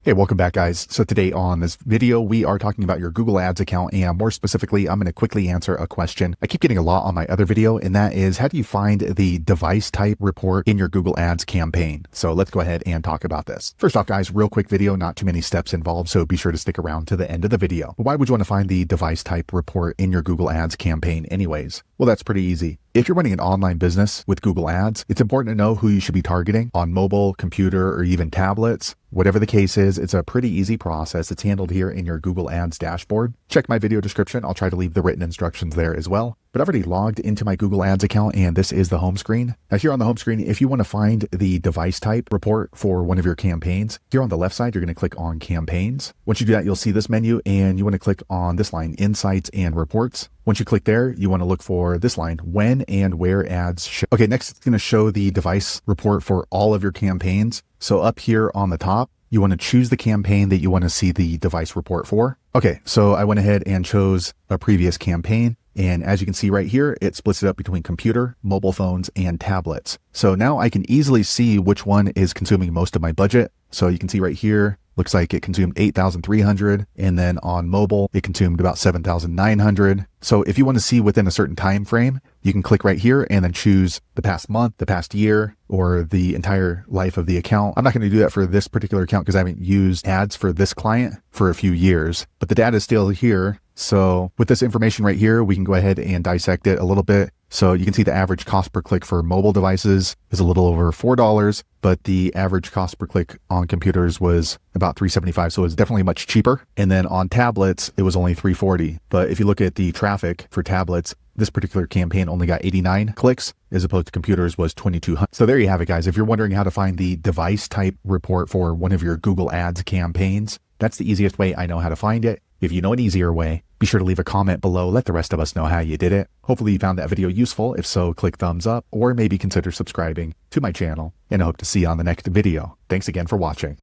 Hey, welcome back, guys. So today on this video, we are talking about your Google Ads account, and more specifically, I'm going to quickly answer a question I keep getting a lot on my other video, and that is, how do you find the device type report in your Google Ads campaign? So let's go ahead and talk about this. First off, guys, real quick video, not too many steps involved, so be sure to stick around to the end of the video. But why would you want to find the device type report in your Google Ads campaign anyways? Well, that's pretty easy. If you're running an online business with Google Ads, it's important to know who you should be targeting on mobile, computer, or even tablets. Whatever the case is, it's a pretty easy process. It's handled here in your Google Ads dashboard. Check my video description. I'll try to leave the written instructions there as well. But I've already logged into my Google Ads account, and this is the home screen. Now here on the home screen, if you want to find the device type report for one of your campaigns, here on the left side, you're going to click on campaigns. Once you do that, you'll see this menu, and you want to click on this line, insights and reports. Once you click there, you want to look for this line, when and where ads show. Okay, next it's going to show the device report for all of your campaigns. So up here on the top, you want to choose the campaign that you want to see the device report for. Okay, so I went ahead and chose a previous campaign. And as you can see right here, it splits it up between computer, mobile phones, and tablets. So now I can easily see which one is consuming most of my budget. So you can see right here, looks like it consumed 8,300, and then on mobile, it consumed about 7,900. So if you want to see within a certain time frame, you can click right here and then choose the past month, the past year, or the entire life of the account. I'm not going to do that for this particular account because I haven't used ads for this client for a few years, but the data is still here. So with this information right here, we can go ahead and dissect it a little bit. So you can see the average cost per click for mobile devices is a little over $4, but the average cost per click on computers was about $3.75. So it's definitely much cheaper. And then on tablets, it was only $3.40. But if you look at the traffic for tablets, this particular campaign only got 89 clicks as opposed to computers was 2,200. So there you have it, guys. If you're wondering how to find the device type report for one of your Google Ads campaigns, that's the easiest way I know how to find it. If you know an easier way, be sure to leave a comment below. Let the rest of us know how you did it. Hopefully you found that video useful. If so, click thumbs up or maybe consider subscribing to my channel, and I hope to see you on the next video. Thanks again for watching.